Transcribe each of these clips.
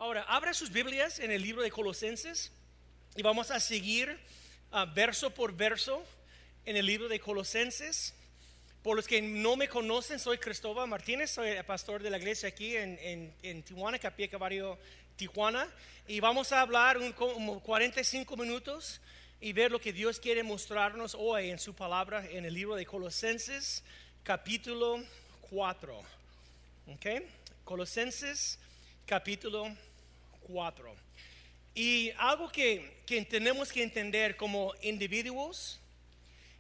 Ahora, abra sus Biblias en el libro de Colosenses y vamos a seguir verso por verso en el libro de Colosenses. Por los que no me conocen, soy Cristóbal Martínez, soy el pastor de la iglesia aquí en Tijuana, Capilla Barrio, Tijuana. Y vamos a hablar como 45 minutos y ver lo que Dios quiere mostrarnos hoy en su palabra en el libro de Colosenses, capítulo 4. ¿Ok? Colosenses, capítulo 4. Y algo que tenemos que entender como individuos,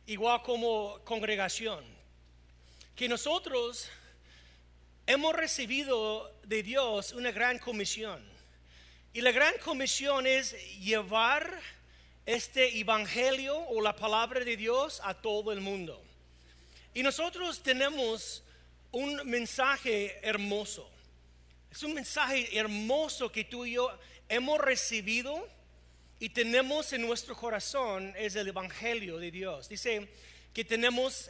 igual como congregación, que nosotros hemos recibido de Dios una gran comisión. Y la gran comisión es llevar este evangelio o la palabra de Dios a todo el mundo. Y nosotros tenemos un mensaje hermoso. Es un mensaje hermoso que tú y yo hemos recibido y tenemos en nuestro corazón, es el evangelio de Dios. Dice que tenemos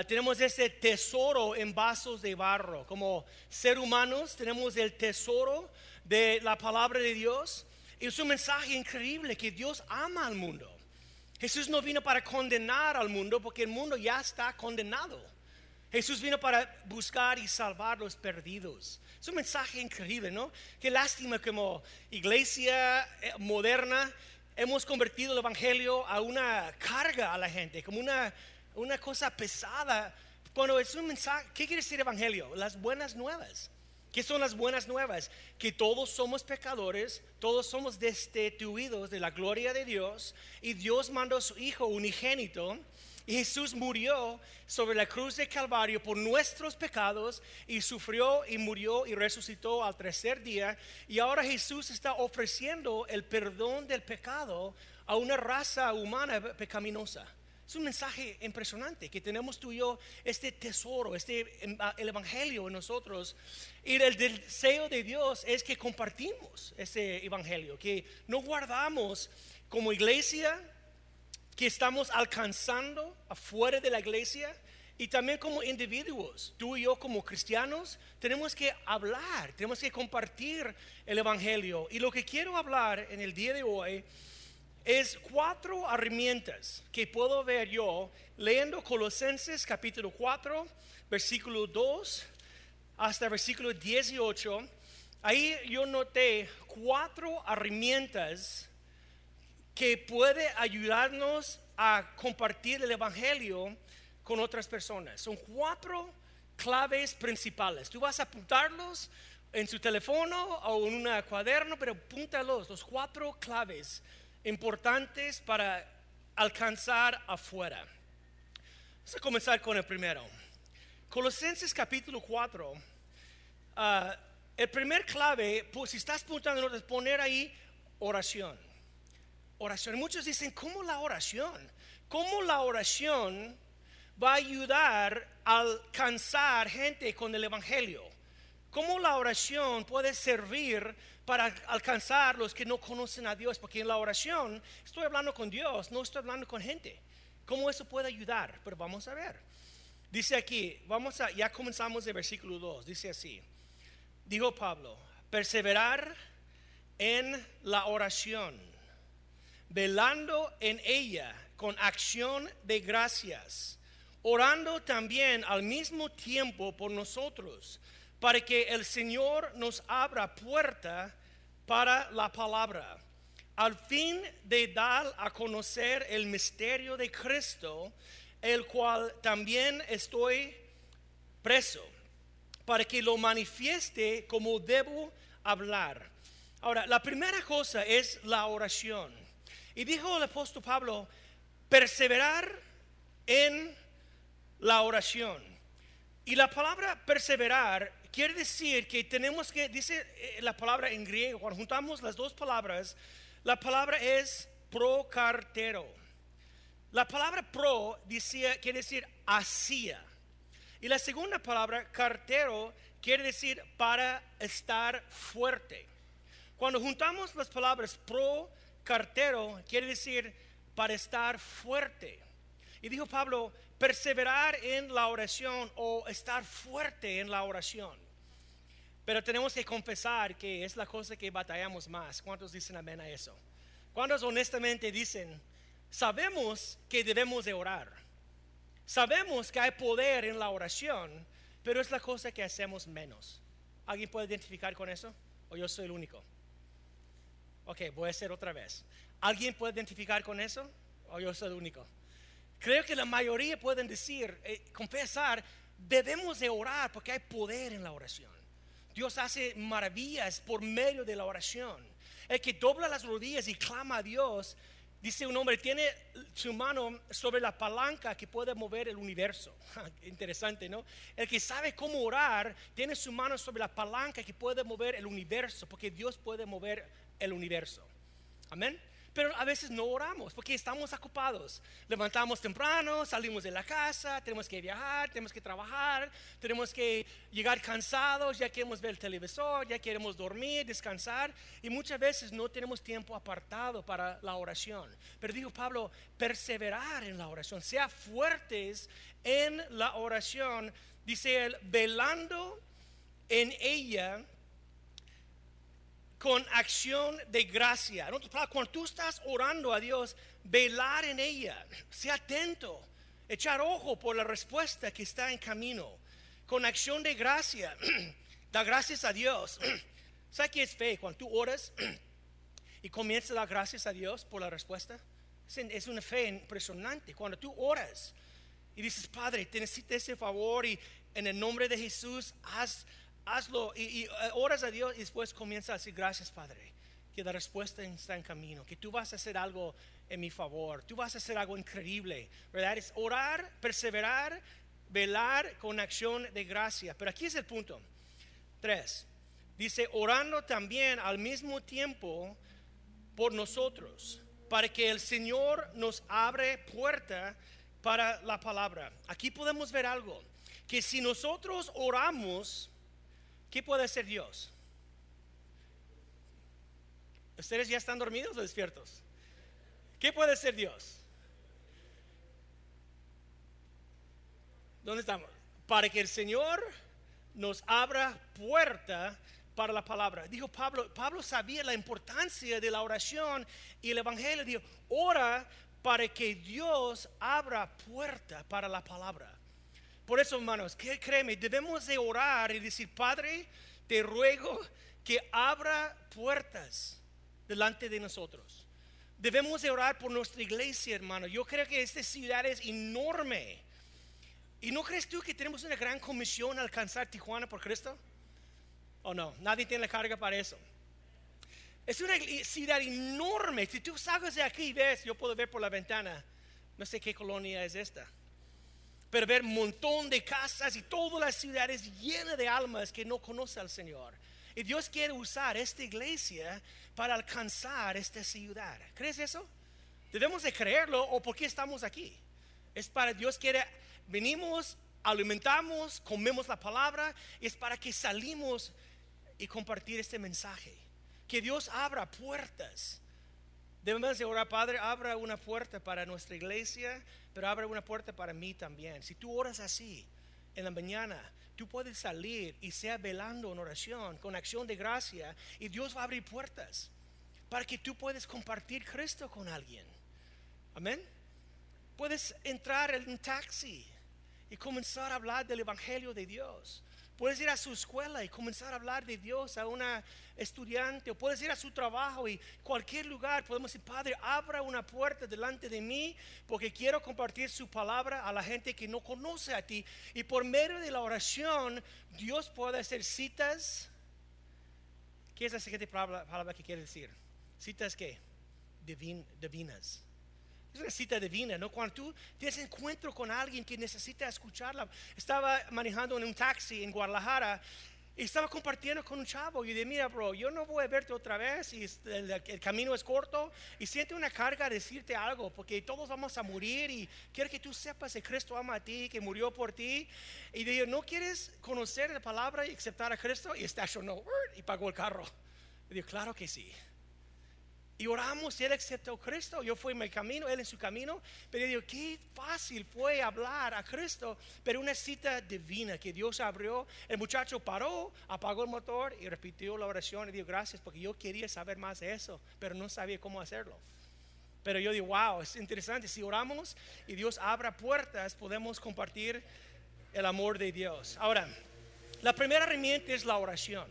tenemos este tesoro en vasos de barro. Como seres humanos tenemos el tesoro de la palabra de Dios. Y es un mensaje increíble que Dios ama al mundo. Jesús no vino para condenar al mundo porque el mundo ya está condenado. Jesús vino para buscar y salvar los perdidos. Es un mensaje increíble, ¿no? Qué lástima como iglesia moderna hemos convertido el evangelio a una carga a la gente, como una cosa pesada. Cuando es un mensaje, ¿qué quiere decir evangelio? Las buenas nuevas. ¿Qué son las buenas nuevas? Que todos somos pecadores, todos somos destituidos de la gloria de Dios y Dios mandó a su Hijo unigénito. Y Jesús murió sobre la cruz de Calvario por nuestros pecados y sufrió y murió y resucitó al tercer día. Y ahora Jesús está ofreciendo el perdón del pecado a una raza humana pecaminosa. Es un mensaje impresionante que tenemos tú y yo, este tesoro, el evangelio en nosotros. Y el deseo de Dios es que compartimos ese evangelio, que no guardamos como iglesia, que estamos alcanzando afuera de la iglesia, y también como individuos, tú y yo como cristianos, tenemos que hablar, tenemos que compartir el evangelio. Y lo que quiero hablar en el día de hoy es 4 herramientas que puedo ver yo leyendo Colosenses capítulo 4, versículo 2 hasta versículo 18. Ahí yo noté 4 herramientas que puede ayudarnos a compartir el evangelio con otras personas. Son 4 claves principales. Tú vas a apuntarlos en su teléfono o en un cuaderno, pero apúntalos, los 4 claves importantes para alcanzar afuera. Vamos a comenzar con el primero. Colosenses capítulo 4. El primer clave, pues, si estás apuntando, es poner ahí oración. Oración. Muchos dicen, ¿cómo la oración? ¿Cómo la oración va a ayudar a alcanzar gente con el evangelio? ¿Cómo la oración puede servir para alcanzar los que no conocen a Dios? Porque en la oración estoy hablando con Dios, no estoy hablando con gente. ¿Cómo eso puede ayudar? Pero vamos a ver. Dice aquí, ya comenzamos de versículo 2. Dice así: dijo Pablo, perseverar en la oración, velando en ella con acción de gracias, orando también al mismo tiempo por nosotros, para que el Señor nos abra puerta para la palabra, al fin de dar a conocer el misterio de Cristo, el cual también estoy preso, para que lo manifieste como debo hablar. Ahora, la primera cosa es la oración. Y dijo el apóstol Pablo, perseverar en la oración. Y la palabra perseverar quiere decir que tenemos que, dice la palabra en griego, cuando juntamos las dos palabras, la palabra es prokartero. La palabra pro quiere decir hacía. Y la segunda palabra, cartero, quiere decir para estar fuerte. Cuando juntamos las palabras pro, cartero, quiere decir para estar fuerte. Y dijo Pablo, perseverar en la oración o estar fuerte en la oración. Pero tenemos que confesar que es la cosa que batallamos más. ¿Cuántos dicen amén a eso? ¿Cuántos honestamente dicen, sabemos que debemos de orar? Sabemos que hay poder en la oración, pero es la cosa que hacemos menos. ¿Alguien puede identificar con eso? ¿O yo soy el único? Ok, voy a hacer otra vez. ¿Alguien puede identificar con eso? ¿O yo soy el único? Creo que la mayoría pueden decir, confesar, debemos de orar porque hay poder en la oración. Dios hace maravillas por medio de la oración. El que dobla las rodillas y clama a Dios, dice un hombre, tiene su mano sobre la palanca que puede mover el universo. Interesante, ¿no? El que sabe cómo orar, tiene su mano sobre la palanca que puede mover el universo, porque Dios puede mover el universo. Amén. Pero a veces no oramos porque estamos ocupados. Levantamos temprano, salimos de la casa, tenemos que viajar, tenemos que trabajar, tenemos que llegar cansados, ya queremos ver el televisor, ya queremos dormir, descansar. Y muchas veces no tenemos tiempo apartado para la oración. Pero dijo Pablo, perseverar en la oración, sea fuertes en la oración. Dice él, velando en ella con acción de gracia. Cuando tú estás orando a Dios, velar en ella, sea atento, echar ojo por la respuesta que está en camino, con acción de gracia. Da gracias a Dios. ¿Sabes qué es fe? Cuando tú oras y comienzas a dar gracias a Dios por la respuesta, es una fe impresionante. Cuando tú oras y dices, Padre, te necesito ese favor y en el nombre de Jesús hazlo y oras a Dios y después comienza a decir gracias, Padre, que la respuesta está en camino, que tú vas a hacer algo en mi favor, tú vas a hacer algo increíble, ¿verdad? Es orar, perseverar, velar con acción de gracia. Pero aquí es el punto 3, dice, orando también al mismo tiempo por nosotros, para que el Señor nos abre puerta para la palabra. Aquí podemos ver algo, que si nosotros oramos, ¿qué puede hacer Dios? ¿Ustedes ya están dormidos o despiertos? ¿Qué puede hacer Dios? ¿Dónde estamos? Para que el Señor nos abra puerta para la palabra. Dijo Pablo sabía la importancia de la oración y el evangelio. Dijo, ora para que Dios abra puerta para la palabra. Por eso, hermanos, créeme, debemos de orar y decir, Padre, te ruego que abra puertas delante de nosotros. Debemos de orar por nuestra iglesia, hermano. Yo creo que esta ciudad es enorme. ¿Y no crees tú que tenemos una gran comisión a alcanzar Tijuana por Cristo? ¿O no? Nadie tiene la carga para eso. Es una ciudad enorme. Si tú salgas de aquí y ves, yo puedo ver por la ventana, no sé qué colonia es esta, pero ver un montón de casas y todas las ciudades llenas de almas que no conocen al Señor. Y Dios quiere usar esta iglesia para alcanzar esta ciudad. ¿Crees eso? Debemos de creerlo, o por qué estamos aquí. Es para Dios quiere, venimos, alimentamos, comemos la palabra, y es para que salimos y compartir este mensaje. Que Dios abra puertas. Debemos de orar, Padre, abra una puerta para nuestra iglesia, pero abre una puerta para mí también. Si tú oras así en la mañana, tú puedes salir y sea velando en oración con acción de gracia, y Dios va a abrir puertas para que tú puedas compartir Cristo con alguien. Amén. Puedes entrar en un taxi y comenzar a hablar del evangelio de Dios. Puedes ir a su escuela y comenzar a hablar de Dios a una estudiante, o puedes ir a su trabajo y cualquier lugar podemos decir, Padre, abra una puerta delante de mí porque quiero compartir su palabra a la gente que no conoce a ti. Y por medio de la oración, Dios puede hacer citas. ¿Qué es la siguiente palabra que quiere decir? Citas ¿qué? Divinas. Es una cita divina, ¿no? Cuando tú tienes encuentro con alguien que necesita escucharla. Estaba manejando en un taxi en Guadalajara y estaba compartiendo con un chavo y dije, mira, bro, yo no voy a verte otra vez y el camino es corto y siento una carga de decirte algo porque todos vamos a morir y quiero que tú sepas que Cristo ama a ti, que murió por ti. Y dije, ¿no quieres conocer la palabra y aceptar a Cristo? Y estacionó y pagó el carro. Y dije, claro que sí. Y oramos y él aceptó a Cristo. Yo fui en mi camino, él en su camino. Pero yo digo, qué fácil fue hablar a Cristo. Pero una cita divina que Dios abrió. El muchacho paró, apagó el motor y repitió la oración. Y dijo, gracias, porque yo quería saber más de eso, pero no sabía cómo hacerlo. Pero yo digo, wow, es interesante. Si oramos y Dios abra puertas, podemos compartir el amor de Dios. Ahora, la primera herramienta es la oración.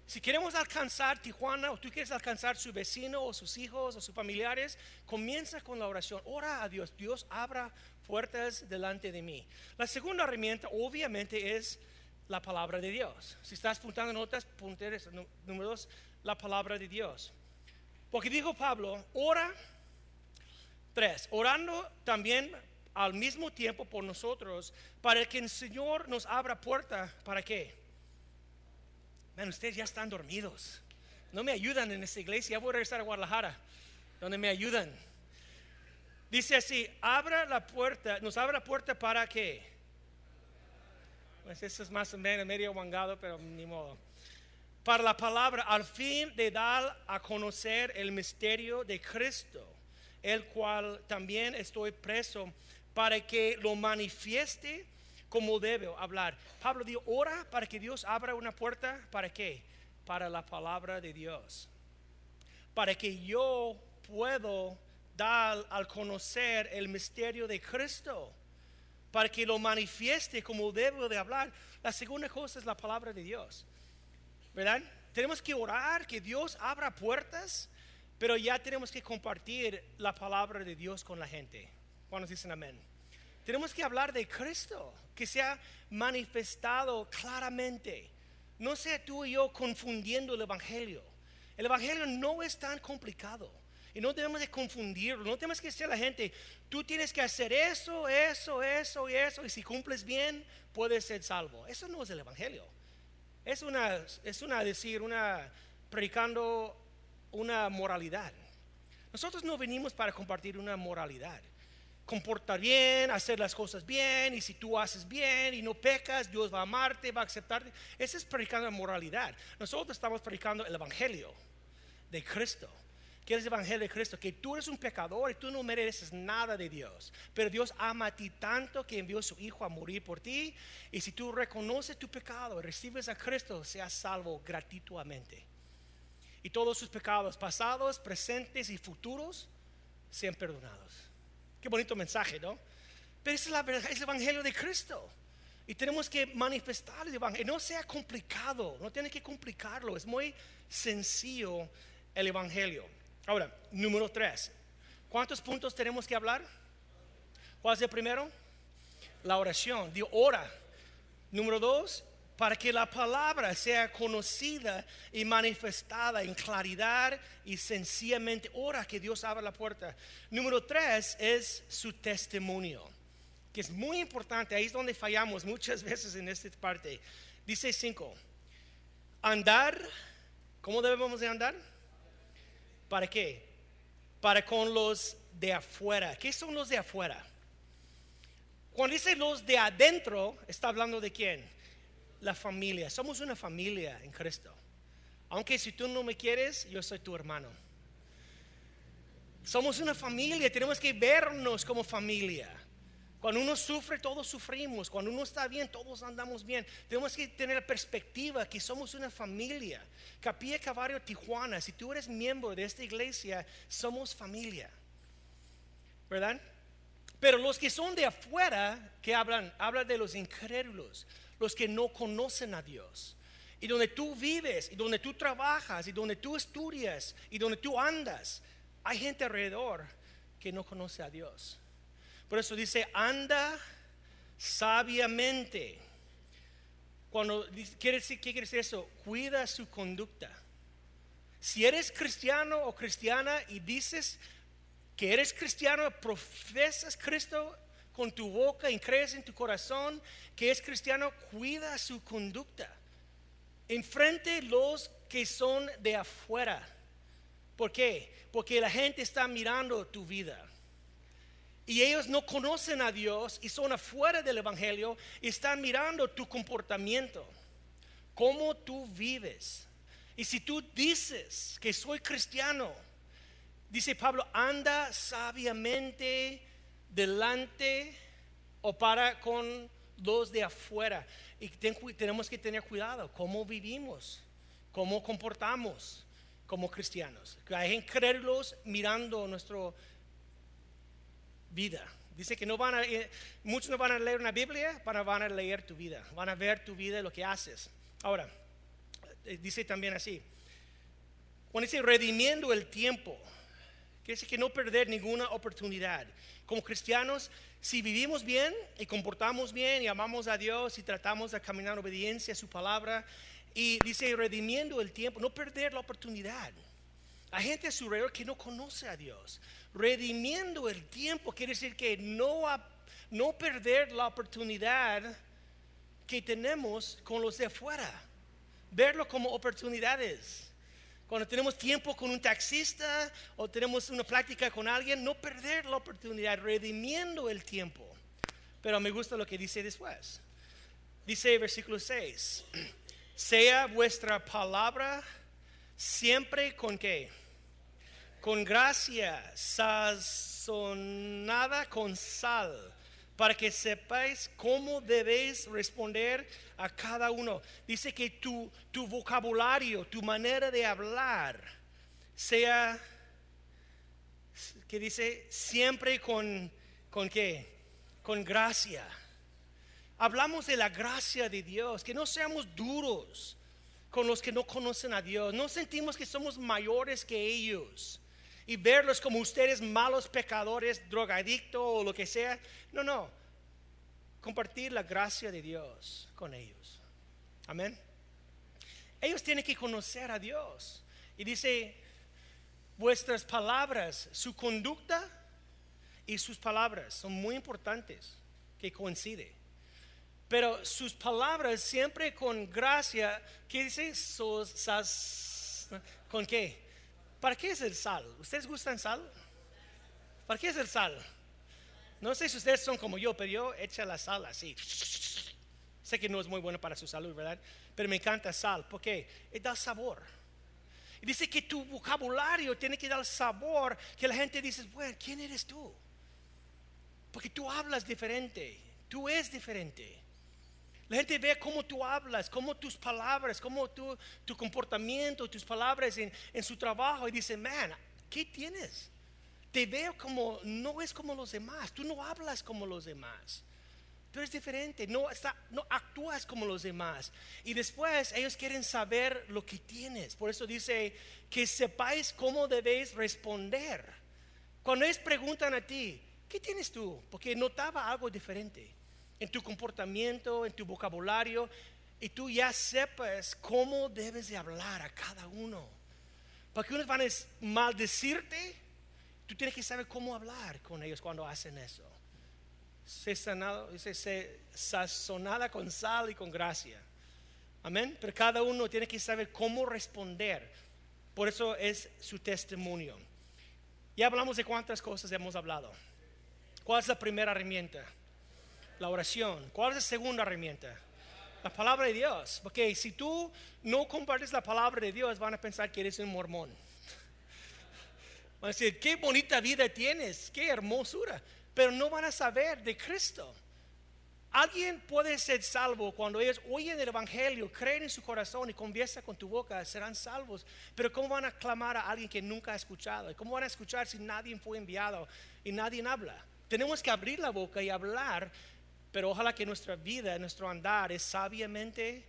Si queremos alcanzar Tijuana, o tú quieres alcanzar su vecino o sus hijos o sus familiares, comienza con la oración. Ora a Dios. Dios abra puertas delante de mí. La segunda herramienta obviamente es la palabra de Dios. Si estás apuntando notas, punteres, número 2, la palabra de Dios. Porque dijo Pablo, ora. 3, orando también al mismo tiempo por nosotros, para que el Señor nos abra puerta. ¿Para qué? Ustedes ya están dormidos. No me ayudan en esta iglesia. Ya voy a regresar a Guadalajara, donde me ayudan. Dice así, abra la puerta. ¿Nos abre la puerta para qué? Pues eso es más o menos medio mangado, pero ni modo. Para la palabra, al fin de dar a conocer el misterio de Cristo, el cual también estoy preso, para que lo manifieste como debo hablar. Pablo dijo, ora para que Dios abra una puerta. ¿Para qué? Para la palabra de Dios. Para que yo puedo dar al conocer el misterio de Cristo. Para que lo manifieste como debo de hablar. La segunda cosa es la palabra de Dios. ¿Verdad? Tenemos que orar que Dios abra puertas, pero ya tenemos que compartir la palabra de Dios con la gente. ¿Cuántos dicen amén? Tenemos que hablar de Cristo, que sea manifestado claramente. No sea tú y yo confundiendo el Evangelio. El Evangelio no es tan complicado. Y no debemos de confundirlo. No tenemos que decir a la gente, tú tienes que hacer eso, eso, eso y eso. Y si cumples bien, puedes ser salvo. Eso no es el Evangelio. Es predicando una moralidad. Nosotros no venimos para compartir una moralidad. Comportar bien, hacer las cosas bien, y si tú haces bien y no pecas, Dios va a amarte, va a aceptarte. Ese es predicando la moralidad. Nosotros estamos predicando el Evangelio de Cristo. ¿Qué es el Evangelio de Cristo? Que tú eres un pecador y tú no mereces nada de Dios, pero Dios ama a ti tanto que envió a su Hijo a morir por ti, y si tú reconoces tu pecado y recibes a Cristo, seas salvo gratuitamente, y todos sus pecados pasados, presentes y futuros sean perdonados. Qué bonito mensaje, ¿no? Pero esa es la verdad, es el Evangelio de Cristo. Y tenemos que manifestar el Evangelio. No sea complicado, no tiene que complicarlo. Es muy sencillo el Evangelio. Ahora, número 3. ¿Cuántos puntos tenemos que hablar? ¿Cuál es el primero? La oración. Digo, ora. Número 2, para que la palabra sea conocida y manifestada en claridad y sencillamente ora que Dios abra la puerta. Número 3 es su testimonio, que es muy importante. Ahí es donde fallamos muchas veces en esta parte. Dice 5, andar. ¿Cómo debemos de andar? ¿Para qué? Para con los de afuera. ¿Qué son los de afuera? Cuando dice los de adentro, está hablando de quién? La familia. Somos una familia en Cristo. Aunque si tú no me quieres, yo soy tu hermano. Somos una familia, tenemos que vernos como familia. Cuando uno sufre, todos sufrimos. Cuando uno está bien, todos andamos bien. Tenemos que tener la perspectiva que somos una familia. Capilla Calvario Tijuana, si tú eres miembro de esta iglesia, somos familia, ¿verdad? Pero los que son de afuera, que hablan de los incrédulos, los que no conocen a Dios. Y donde tú vives, y donde tú trabajas, y donde tú estudias, y donde tú andas, hay gente alrededor que no conoce a Dios. Por eso dice, anda sabiamente. ¿Qué quiere decir eso? Cuida su conducta. Si eres cristiano o cristiana y dices que eres cristiano, profesas Cristo con tu boca y crees en tu corazón que es cristiano, cuida su conducta. Enfrente los que son de afuera. ¿Por qué? Porque la gente está mirando tu vida. Y ellos no conocen a Dios y son afuera del Evangelio y están mirando tu comportamiento, cómo tú vives. Y si tú dices que soy cristiano, dice Pablo, anda sabiamente delante o para con los de afuera. Y tenemos que tener cuidado cómo vivimos, cómo comportamos como cristianos. Hay incrédulos mirando nuestra vida. Dice que muchos no van a leer una Biblia, van a leer tu vida, van a ver tu vida y lo que haces. Ahora, dice también así, cuando dice redimiendo el tiempo, quiere decir que no perder ninguna oportunidad. Como cristianos, si vivimos bien y comportamos bien y amamos a Dios y tratamos de caminar en obediencia a su palabra, y dice redimiendo el tiempo, no perder la oportunidad. Hay gente a su alrededor que no conoce a Dios. Redimiendo el tiempo quiere decir que no perder la oportunidad que tenemos con los de afuera. Verlo como oportunidades. Cuando tenemos tiempo con un taxista o tenemos una plática con alguien, no perder la oportunidad, redimiendo el tiempo. Pero me gusta lo que dice después. Dice versículo 6, sea vuestra palabra siempre con ¿qué? Con gracia, sazonada con sal, para que sepáis cómo debéis responder a cada uno. Dice que tu vocabulario, tu manera de hablar, sea, que dice, siempre con ¿qué? Con gracia. Hablamos de la gracia de Dios, que no seamos duros con los que no conocen a Dios. No sentimos que somos mayores que ellos y verlos como ustedes malos pecadores, drogadictos o lo que sea. No. Compartir la gracia de Dios con ellos. Amén. Ellos tienen que conocer a Dios. Y dice, vuestras palabras, su conducta y sus palabras son muy importantes que coinciden. Pero sus palabras siempre con gracia. ¿Qué dice? ¿Con qué? ¿Para qué es el sal? ¿Ustedes gustan sal? ¿Para qué es el sal? No sé si ustedes son como yo, pero yo echo la sal así. Sé que no es muy bueno para su salud, ¿verdad? Pero me encanta sal, porque da sabor. Y dice que tu vocabulario tiene que dar sabor, que la gente dice, bueno, ¿quién eres tú? Porque tú hablas diferente, tú eres diferente. La gente ve cómo tú hablas, cómo tus palabras, cómo tu comportamiento, tus palabras en su trabajo. Y dice, man, ¿qué tienes? Te veo como, no es como los demás. Tú no hablas como los demás. Tú eres diferente, no actúas como los demás. Y después ellos quieren saber lo que tienes. Por eso dice que sepáis cómo debéis responder. Cuando ellos preguntan a ti, ¿qué tienes tú? Porque notaba algo diferente en tu comportamiento, en tu vocabulario, y tú ya sepas cómo debes de hablar a cada uno. Porque unos van a maldecirte, tú tienes que saber cómo hablar con ellos cuando hacen eso. Sazonada con sal y con gracia. Amén. Pero cada uno tiene que saber cómo responder. Por eso es su testimonio. Ya hablamos de cuántas cosas hemos hablado. ¿Cuál es la primera herramienta? La oración. ¿Cuál es la segunda herramienta? La palabra de Dios. Porque si tú no compartes la palabra de Dios, van a pensar que eres un mormón. Van a decir, qué bonita vida tienes, qué hermosura. Pero no van a saber de Cristo. Alguien puede ser salvo cuando ellos oyen el evangelio, creen en su corazón y confiesan con tu boca, serán salvos. Pero ¿cómo van a clamar a alguien que nunca ha escuchado? ¿Cómo van a escuchar si nadie fue enviado y nadie habla? Tenemos que abrir la boca y hablar. Pero ojalá que nuestra vida, nuestro andar es sabiamente.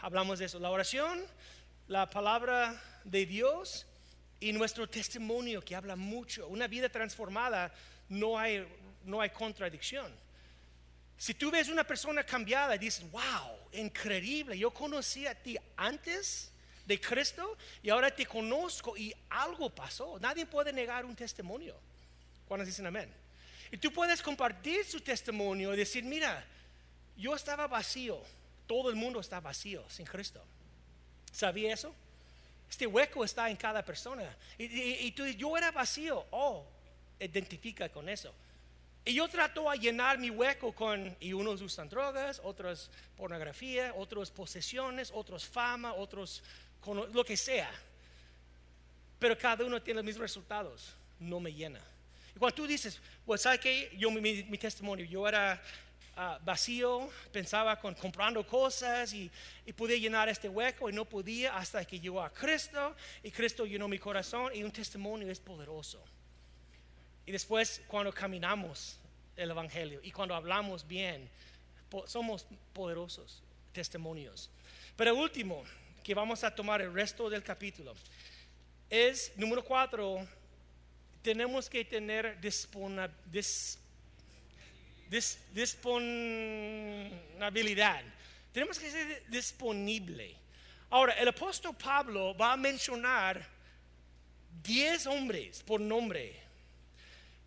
Hablamos de eso, la oración, la palabra de Dios y nuestro testimonio que habla mucho. Una vida transformada, no hay contradicción. Si tú ves una persona cambiada y dices, wow, increíble, yo conocí a ti antes de Cristo y ahora te conozco y algo pasó. Nadie puede negar un testimonio. ¿Cuándo dicen amén? Y tú puedes compartir su testimonio y decir, mira, yo estaba vacío. Todo el mundo está vacío sin Cristo. ¿Sabía eso? Este hueco está en cada persona. Y tú, yo era vacío. Identifica con eso. Y yo trato a llenar mi hueco y unos usan drogas, otros pornografía, otros posesiones, otros fama, otros con lo que sea. Pero cada uno tiene los mismos resultados. No me llena. Y cuando tú dices, pues, ¿sabes qué? Yo, mi testimonio, yo era vacío, pensaba comprando cosas y podía llenar este hueco y no podía hasta que llegó a Cristo y Cristo llenó mi corazón y un testimonio es poderoso. Y después cuando caminamos el Evangelio y cuando hablamos bien, somos poderosos testimonios. Pero último, que vamos a tomar el resto del capítulo, es número 4, tenemos que tener disponibilidad. Tenemos que ser disponible. Ahora, el apóstol Pablo va a mencionar 10 hombres por nombre,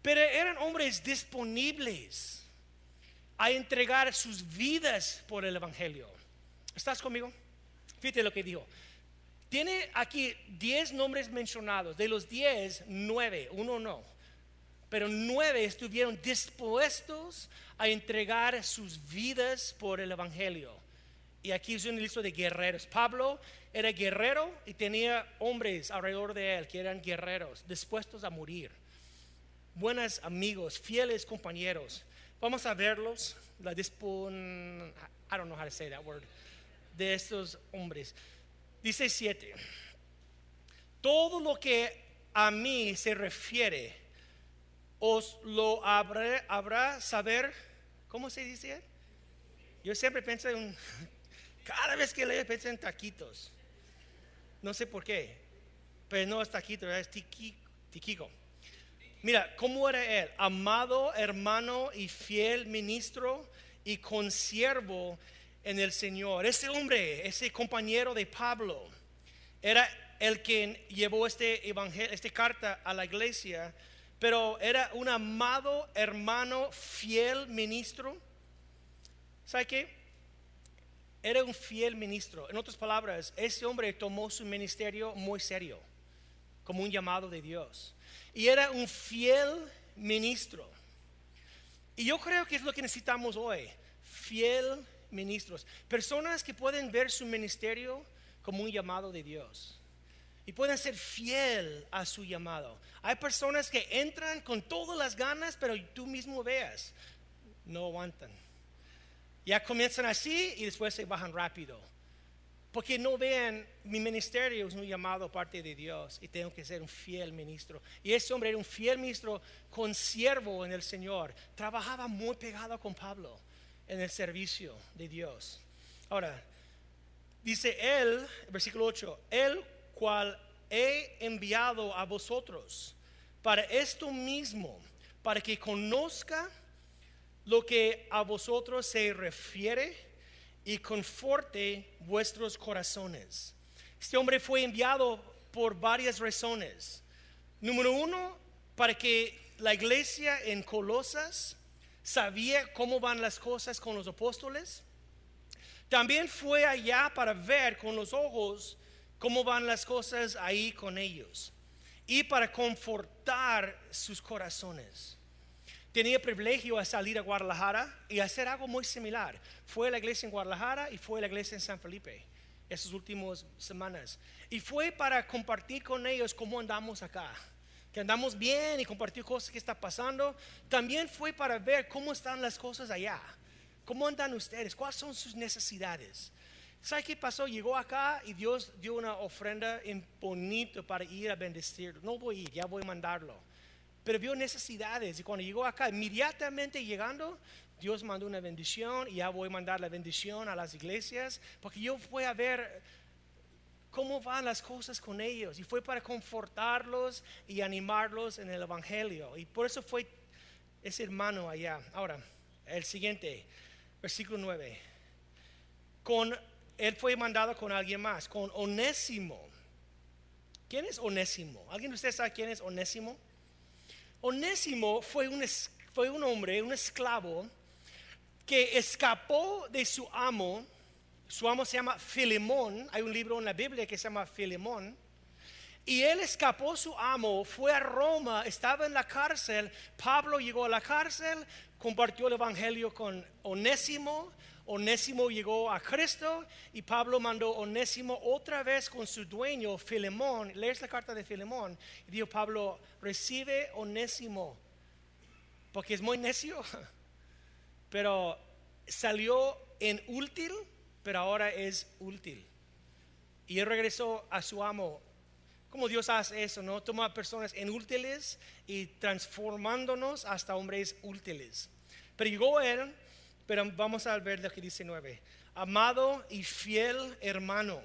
pero eran hombres disponibles a entregar sus vidas por el Evangelio. ¿Estás conmigo? Fíjate lo que dijo. Tiene aquí 10 nombres mencionados. De los 10, 9, uno no. Pero 9 estuvieron dispuestos a entregar sus vidas por el Evangelio. Y aquí es un listo de guerreros. Pablo era guerrero y tenía hombres alrededor de él que eran guerreros, dispuestos a morir. Buenos amigos, fieles compañeros. Vamos a verlos, I don't know how to say that word, de estos hombres. Dice 7. Todo lo que a mí se refiere, os lo habrá saber. ¿Cómo se dice? Yo siempre pienso cada vez que leo pienso en taquitos. No sé por qué, pero no es taquito, es tiquico. Mira, ¿cómo era él? Amado hermano y fiel ministro y consiervo en el Señor. Ese hombre, ese compañero de Pablo, era el que llevó este evangelio, esta carta a la iglesia, pero era un amado hermano, fiel ministro. ¿Sabe qué? Era un fiel ministro. En otras palabras, ese hombre tomó su ministerio muy serio, como un llamado de Dios. Y era un fiel ministro. Y yo creo que es lo que necesitamos hoy. Fiel ministros. Personas que pueden ver su ministerio como un llamado de Dios. Y pueden ser fiel a su llamado. Hay personas que entran con todas las ganas, pero tú mismo veas, no aguantan. Ya comienzan así y después se bajan rápido. Porque no vean, mi ministerio es un llamado parte de Dios y tengo que ser un fiel ministro. Y ese hombre era un fiel ministro, consiervo en el Señor. Trabajaba muy pegado con Pablo en el servicio de Dios. Ahora, dice él, versículo 8, el cual he enviado a vosotros para esto mismo, para que conozca lo que a vosotros se refiere y conforte vuestros corazones. Este hombre fue enviado por varias razones. Número 1, para que la iglesia en Colosas sabía cómo van las cosas con los apóstoles. También fue allá para ver con los ojos cómo van las cosas ahí con ellos y para confortar sus corazones. Tenía privilegio a salir a Guadalajara y hacer algo muy similar. Fue a la iglesia en Guadalajara y fue a la iglesia en San Felipe esas últimas semanas. Y fue para compartir con ellos cómo andamos acá, que andamos bien y compartir cosas que están pasando. También fue para ver cómo están las cosas allá. ¿Cómo andan ustedes? ¿Cuáles son sus necesidades? ¿Sabe qué pasó? Llegó acá y Dios dio una ofrenda bonita para ir a bendecirlo. No voy a ir, ya voy a mandarlo. Pero vio necesidades y cuando llegó acá, inmediatamente llegando, Dios mandó una bendición y ya voy a mandar la bendición a las iglesias, porque yo fui a ver cómo van las cosas con ellos y fue para confortarlos y animarlos en el evangelio. Y por eso fue ese hermano allá. Ahora, el siguiente, versículo 9. Él fue mandado con alguien más, con Onésimo. ¿Quién es Onésimo? ¿Alguien de ustedes sabe quién es Onésimo? Onésimo fue un hombre, un esclavo, que escapó de su amo. Su amo se llama Filemón. Hay un libro en la Biblia que se llama Filemón. Y él escapó su amo, fue a Roma, estaba en la cárcel. Pablo llegó a la cárcel, compartió el evangelio con Onésimo. Onésimo llegó a Cristo y Pablo mandó Onésimo otra vez con su dueño Filemón. Lees la carta de Filemón y dijo Pablo, recibe Onésimo, porque es muy necio, pero salió inútil, pero ahora es útil. Y él regresó a su amo. Como Dios hace eso, ¿no? Toma personas inútiles y transformándonos hasta hombres útiles. Pero llegó él, pero vamos a ver lo que dice 9. Amado y fiel hermano,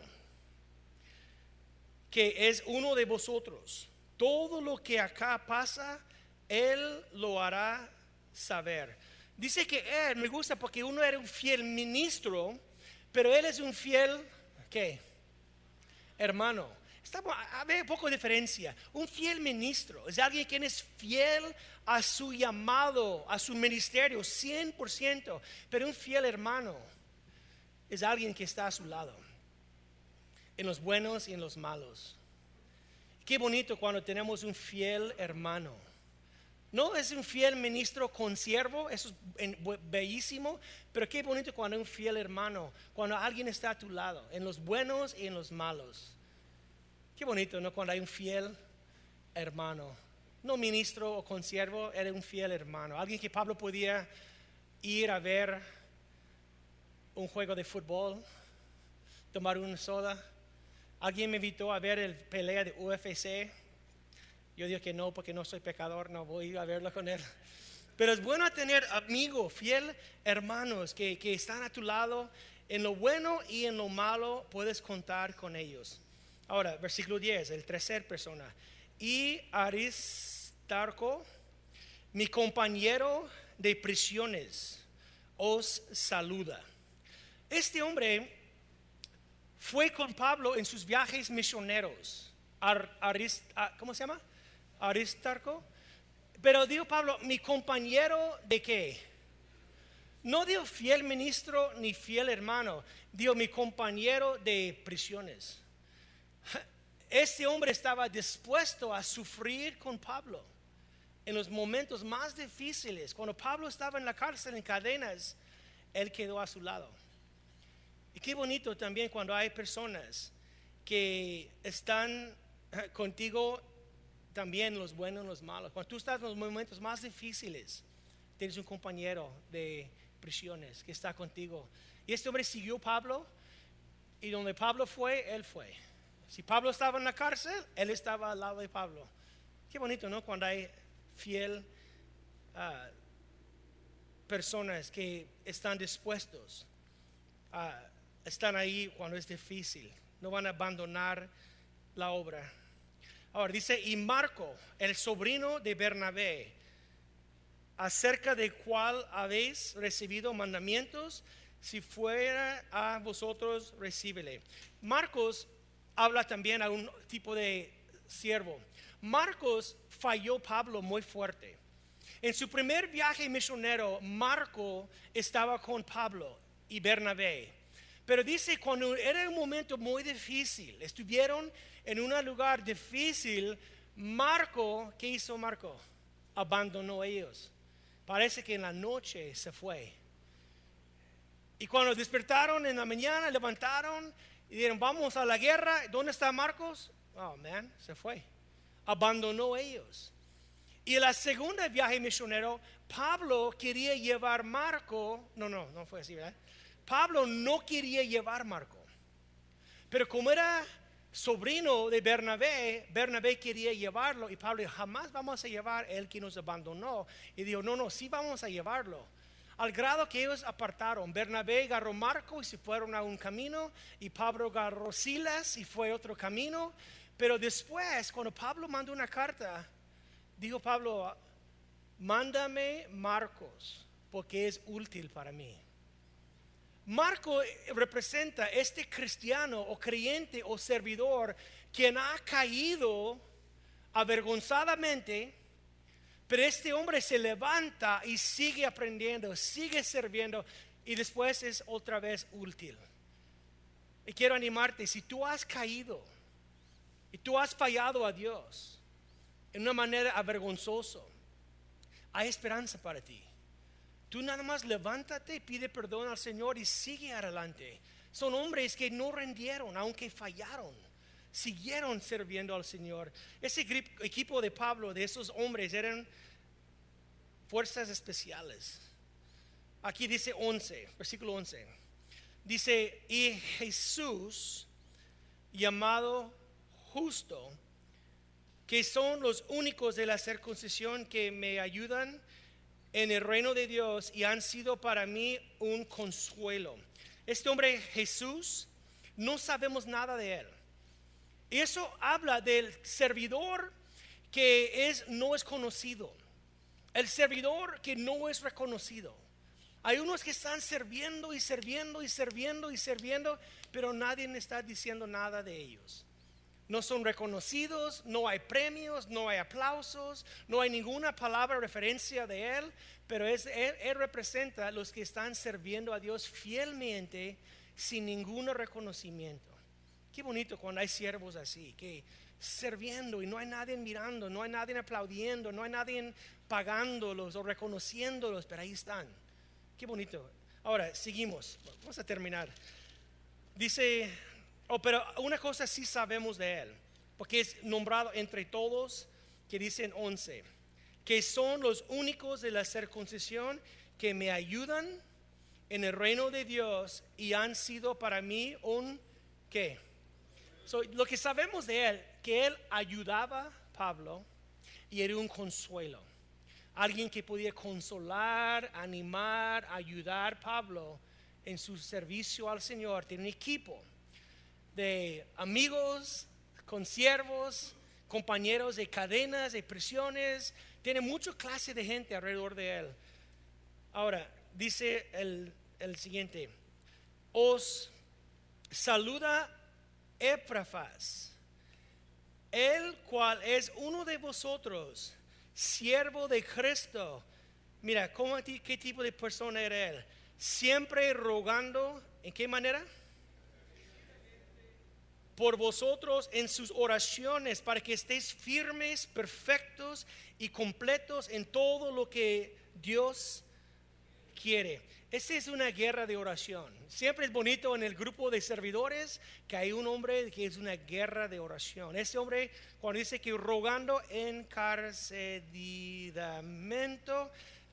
que es uno de vosotros, todo lo que acá pasa, él lo hará saber. Dice que él, me gusta porque uno era un fiel ministro, pero él es un fiel, ¿qué? Hermano. Hay poco de diferencia. Un fiel ministro es alguien quien es fiel a su llamado, a su ministerio, 100%. Pero un fiel hermano es alguien que está a su lado, en los buenos y en los malos. Qué bonito cuando tenemos un fiel hermano. No es un fiel ministro consiervo, eso es bellísimo, pero qué bonito cuando un fiel hermano, cuando alguien está a tu lado, en los buenos y en los malos. Qué bonito, ¿no? Cuando hay un fiel hermano, no ministro o consiervo, era un fiel hermano. Alguien que Pablo podía ir a ver un juego de fútbol, tomar una soda. Alguien me invitó a ver el pelea de UFC. Yo digo que no, porque no soy pecador, no voy a verlo con él. Pero es bueno tener amigos, fiel hermanos que están a tu lado. En lo bueno y en lo malo puedes contar con ellos. Ahora, versículo 10, el tercer persona. Y Aristarco, mi compañero de prisiones, os saluda. Este hombre fue con Pablo en sus viajes misioneros. ¿Cómo se llama? Aristarco. Pero dijo Pablo, mi compañero de qué? No dijo fiel ministro ni fiel hermano. Dijo mi compañero de prisiones. Este hombre estaba dispuesto a sufrir con Pablo en los momentos más difíciles. Cuando Pablo estaba en la cárcel en cadenas, él quedó a su lado. Y qué bonito también cuando hay personas que están contigo también, los buenos y los malos. Cuando tú estás en los momentos más difíciles, tienes un compañero de prisiones que está contigo. Y este hombre siguió a Pablo, y donde Pablo fue, él fue. Si Pablo estaba en la cárcel, él estaba al lado de Pablo. Qué bonito, ¿no? Cuando hay fiel personas que están dispuestos están ahí cuando es difícil. No van a abandonar la obra. Ahora dice, y Marco, el sobrino de Bernabé, acerca del cual habéis recibido mandamientos, si fuera a vosotros, recíbele. Marcos habla también a un tipo de siervo. Marcos falló Pablo muy fuerte. En su primer viaje misionero, Marco estaba con Pablo y Bernabé. Pero dice, cuando era un momento muy difícil, estuvieron en un lugar difícil, Marco, ¿qué hizo Marco? Abandonó a ellos. Parece que en la noche se fue. Y cuando despertaron en la mañana, levantaron y dijeron, vamos a la guerra. ¿Dónde está Marcos? Oh, man, se fue. Abandonó a ellos. Y en la segunda viaje misionero, Pablo quería llevar Marco. No fue así, ¿verdad? Pablo no quería llevar Marco. Pero como era sobrino de Bernabé, Bernabé quería llevarlo. Y Pablo dijo, jamás vamos a llevar a él que nos abandonó. Y dijo, no, sí vamos a llevarlo. Al grado que ellos apartaron. Bernabé agarró Marco y se fueron a un camino. Y Pablo agarró Silas y fue otro camino. Pero después, cuando Pablo mandó una carta, dijo Pablo, mándame Marcos, porque es útil para mí. Marco representa este cristiano o creyente o servidor quien ha caído avergonzadamente, pero este hombre se levanta y sigue aprendiendo, sigue sirviendo y después es otra vez útil. Y quiero animarte, si tú has caído y tú has fallado a Dios en una manera avergonzosa, hay esperanza para ti. Tú nada más levántate, pide perdón al Señor y sigue adelante. Son hombres que no rindieron, aunque fallaron. Siguieron sirviendo al Señor. Ese equipo de Pablo, de esos hombres, eran fuerzas especiales. Aquí dice 11, versículo 11. Dice, y Jesús, llamado justo, que son los únicos de la circuncisión que me ayudan en el reino de Dios y han sido para mí un consuelo. Este hombre Jesús, no sabemos nada de él. Y eso habla del servidor que no es conocido. El servidor que no es reconocido. Hay unos que están sirviendo y sirviendo y sirviendo y sirviendo, pero nadie está diciendo nada de ellos. No son reconocidos, no hay premios, no hay aplausos, no hay ninguna palabra de referencia de él, pero él representa a los que están sirviendo a Dios fielmente sin ningún reconocimiento. Qué bonito cuando hay siervos así, que sirviendo y no hay nadie mirando, no hay nadie aplaudiendo, no hay nadie pagándolos o reconociéndolos, pero ahí están. Qué bonito. Ahora, seguimos, vamos a terminar. Dice... pero una cosa sí sabemos de él, porque es nombrado entre todos, que dicen 11, que son los únicos de la circuncisión que me ayudan en el reino de Dios y han sido para mí un ¿qué? Lo que sabemos de él, que él ayudaba a Pablo y era un consuelo. Alguien que podía consolar, animar, ayudar a Pablo en su servicio al Señor. Tiene un equipo de amigos, consiervos, compañeros de cadenas, de prisiones. Tiene mucha clase de gente alrededor de él. Ahora, dice el siguiente: os saluda Epafras, el cual es uno de vosotros, siervo de Cristo. Mira, ¿qué tipo de persona era él? Siempre rogando, ¿en qué manera? Por vosotros en sus oraciones, para que estéis firmes, perfectos y completos en todo lo que Dios quiere. Esa es una guerra de oración. Siempre es bonito en el grupo de servidores que hay un hombre que es una guerra de oración. Ese hombre, cuando dice que rogando encarcelidamente,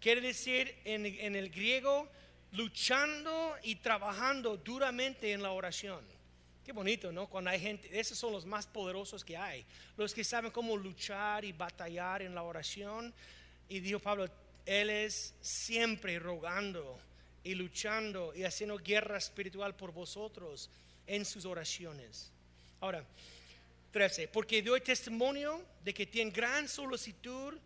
quiere decir en el griego luchando y trabajando duramente en la oración. Qué bonito, ¿no? Cuando hay gente, esos son los más poderosos que hay, los que saben cómo luchar y batallar en la oración. Y dijo Pablo, él es siempre rogando y luchando y haciendo guerra espiritual por vosotros en sus oraciones. Ahora, 13, porque doy testimonio de que tiene gran solicitud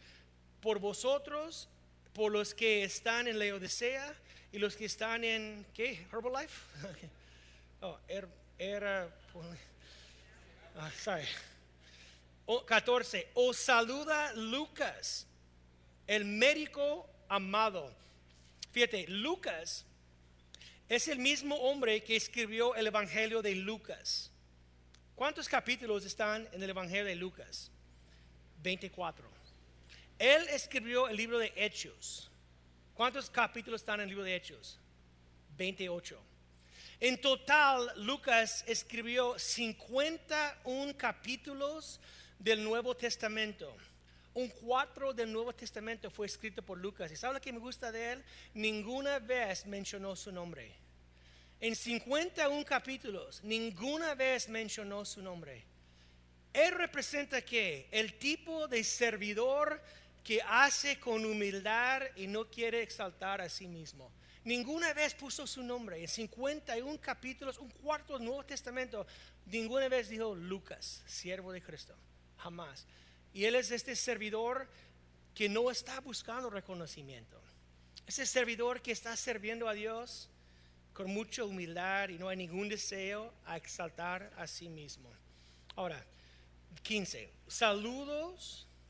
por vosotros, por los que están en Laodicea y los que están en, ¿qué? Herbalife. Oh, sorry. 14, os saluda Lucas, el médico amado. Fíjate, Lucas es el mismo hombre que escribió el Evangelio de Lucas. ¿Cuántos capítulos están en el Evangelio de Lucas? 24. Él escribió el libro de Hechos. ¿Cuántos capítulos están en el libro de Hechos? 28. En total, Lucas escribió 51 capítulos del Nuevo Testamento. Un 4 del Nuevo Testamento fue escrito por Lucas. ¿Y sabe lo que me gusta de él? Ninguna vez mencionó su nombre. En 51 capítulos, ninguna vez mencionó su nombre. Él representa ¿qué? El tipo de servidor que hace con humildad y no quiere exaltar a sí mismo. Ninguna vez puso su nombre. En 51 capítulos, un cuarto del Nuevo Testamento, ninguna vez dijo Lucas, siervo de Cristo. Jamás. Y él es este servidor que no está buscando reconocimiento. Ese servidor que está sirviendo a Dios con mucha humildad y no hay ningún deseo a exaltar a sí mismo. Ahora, 15.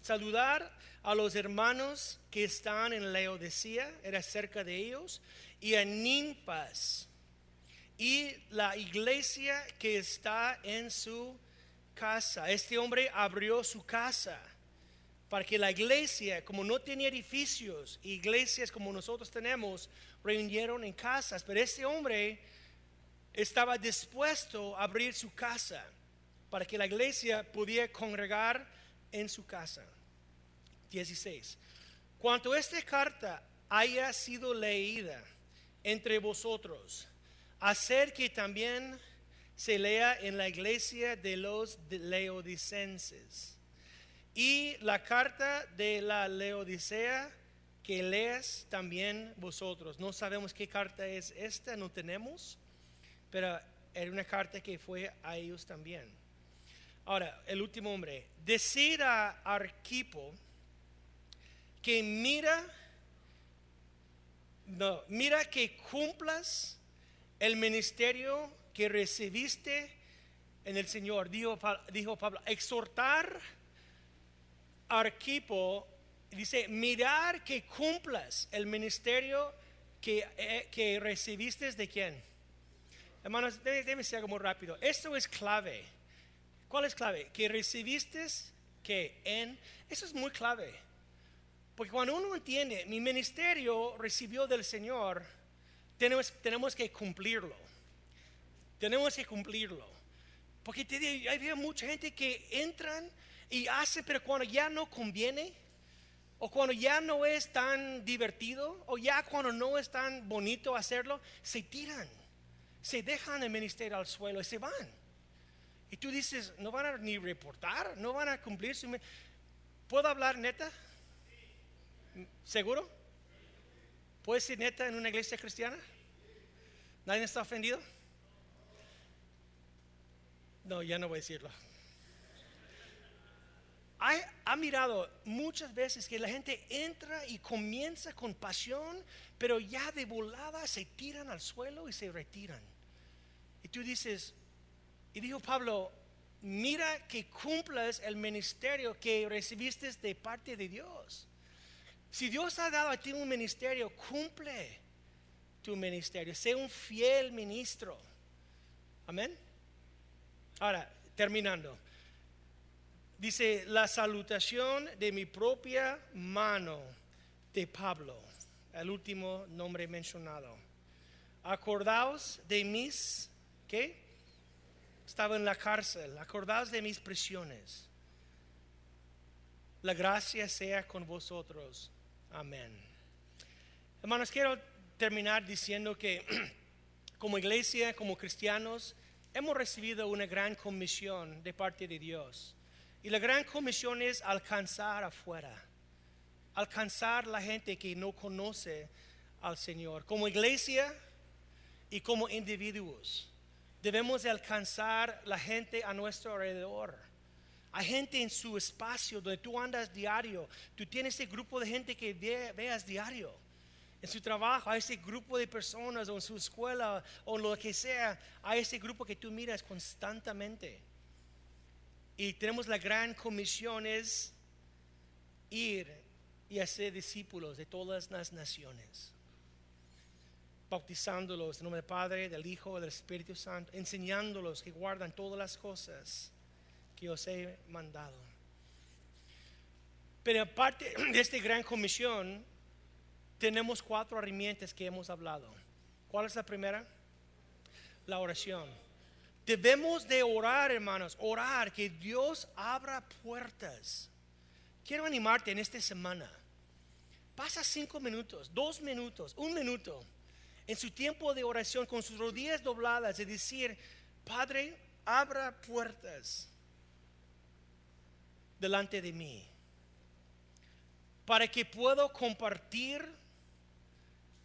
Saludar a los hermanos que están en Laodicea, era cerca de ellos, y a Nimpas y la iglesia que está en su casa. Este hombre abrió su casa para que la iglesia, como no tenía edificios, iglesias como nosotros tenemos, reunieron en casas. Pero este hombre estaba dispuesto a abrir su casa para que la iglesia pudiera congregar en su casa. 16. Cuando esta carta haya sido leída entre vosotros, hacer que también se lea en la iglesia de los laodicenses. Y la carta de la Laodicea que leas también vosotros. No sabemos qué carta es esta, no tenemos, pero era una carta que fue a ellos también. Ahora, el último hombre. Decid a Arquipo que mira que cumplas el ministerio que recibiste en el Señor. Dijo Pablo, exhortar a Arquipo, dice, mirar que cumplas el ministerio que recibiste de quién. Hermanos, déjenme decir algo muy rápido. Esto es clave. ¿Cuál es clave? Que recibiste eso es muy clave. Porque cuando uno entiende, mi ministerio recibió del Señor, tenemos que cumplirlo. Tenemos que cumplirlo. Porque hay mucha gente que entran y hacen, pero cuando ya no conviene, o cuando ya no es tan divertido, o ya cuando no es tan bonito hacerlo, se tiran, se dejan el ministerio al suelo y se van. Y tú dices, no van a ni reportar, no van a cumplir su... ¿Puedo hablar neta? ¿Seguro? ¿Puedes decir neta en una iglesia cristiana? ¿Nadie está ofendido? No, ya no voy a decirlo. Ha mirado muchas veces que la gente entra y comienza con pasión, pero ya de volada se tiran al suelo y se retiran. Y tú dices, y dijo Pablo, mira que cumplas el ministerio que recibiste de parte de Dios. Si Dios ha dado a ti un ministerio, cumple tu ministerio. Sé un fiel ministro. Amén. Ahora, terminando. Dice, la salutación de mi propia mano de Pablo, el último nombre mencionado. Acordaos de mis, ¿qué? Estaba en la cárcel. Acordaos de mis prisiones. La gracia sea con vosotros. Amén. Hermanos, quiero terminar diciendo que como iglesia, como cristianos, hemos recibido una gran comisión de parte de Dios. Y la gran comisión es alcanzar afuera, alcanzar la gente que no conoce al Señor. Como iglesia y como individuos, debemos de alcanzar la gente a nuestro alrededor. Hay gente en su espacio donde tú andas diario. Tú tienes ese grupo de gente que veas diario. En su trabajo hay ese grupo de personas, o en su escuela, o lo que sea. Hay ese grupo que tú miras constantemente. Y tenemos la gran comisión es ir y hacer discípulos de todas las naciones, bautizándolos en nombre del Padre, del Hijo y del Espíritu Santo, enseñándolos que guardan todas las cosas que os he mandado. Pero aparte de esta gran comisión, tenemos 4 herramientas que hemos hablado. ¿Cuál es la primera? La oración. Debemos de orar, hermanos, orar que Dios abra puertas. Quiero animarte en esta semana. Pasa 5 minutos, 2 minutos, 1 minuto en su tiempo de oración con sus rodillas dobladas y decir, Padre, abra puertas delante de mí para que pueda compartir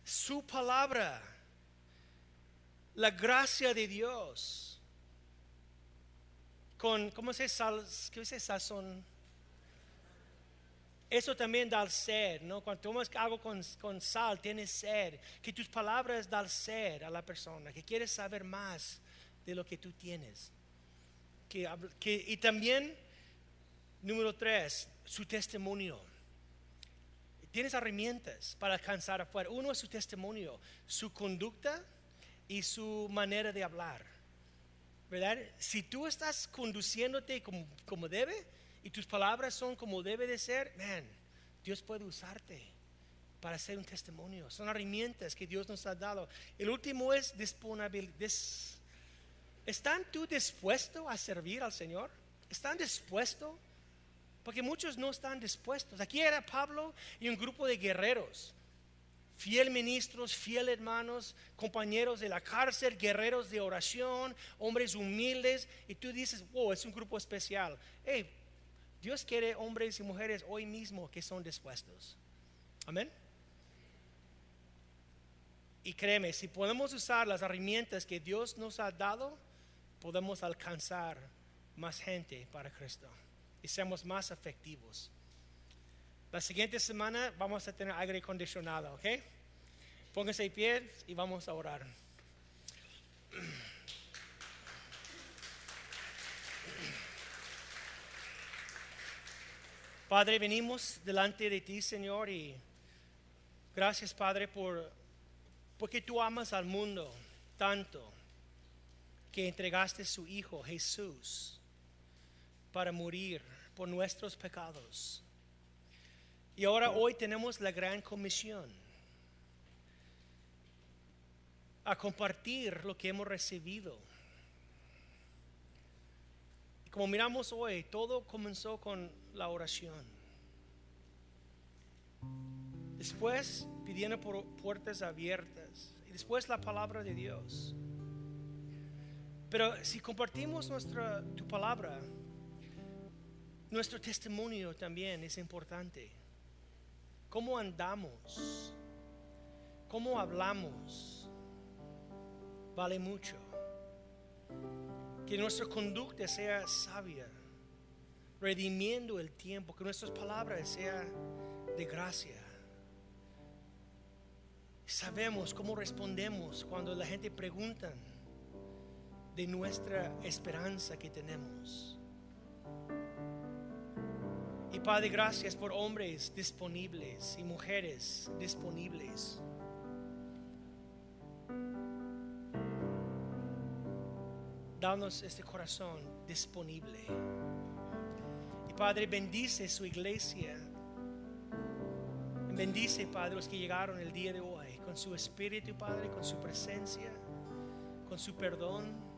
su palabra, la gracia de Dios. ¿Cómo se dice sazón? Eso también da sed, ¿no? Cuando tomas algo con sal, tienes sed. Que tus palabras dan sed a la persona, que quieres saber más de lo que tú tienes. Y también, número 3, su testimonio. Tienes herramientas para alcanzar afuera. Uno es su testimonio, su conducta y su manera de hablar. ¿Verdad? Si tú estás conduciéndote como debe, y tus palabras son como debe de ser, man, Dios puede usarte para ser un testimonio. Son herramientas que Dios nos ha dado. El último es disponibilidad. ¿Están tú dispuestos a servir al Señor? ¿Están dispuestos? Porque muchos no están dispuestos. Aquí era Pablo y un grupo de guerreros, fiel ministros, fiel hermanos, compañeros de la cárcel, guerreros de oración, hombres humildes. Y tú dices, wow, es un grupo especial. Hey, Dios quiere hombres y mujeres hoy mismo que son dispuestos. Amén. Y créeme, si podemos usar las herramientas que Dios nos ha dado, podemos alcanzar más gente para Cristo y seamos más efectivos. La siguiente semana vamos a tener aire acondicionado, ¿ok? Pónganse de pie y vamos a orar. Padre, venimos delante de ti, Señor, y gracias, Padre, porque tú amas al mundo tanto que entregaste a su Hijo Jesús para morir por nuestros pecados. Y ahora hoy tenemos la gran comisión a compartir lo que hemos recibido. Y como miramos hoy, todo comenzó con la oración. Después pidiendo por puertas abiertas. Y después la palabra de Dios. Pero si compartimos tu palabra, nuestro testimonio también es importante. ¿Cómo andamos? ¿Cómo hablamos? Vale mucho. Que nuestra conducta sea sabia, redimiendo el tiempo, que nuestras palabras sean de gracia. Sabemos cómo respondemos cuando la gente pregunta de nuestra esperanza que tenemos. Y Padre, gracias por hombres disponibles y mujeres disponibles. Danos este corazón disponible. Y Padre, bendice su iglesia. Bendice, Padre, los que llegaron el día de hoy con su espíritu, Padre, con su presencia, con su perdón.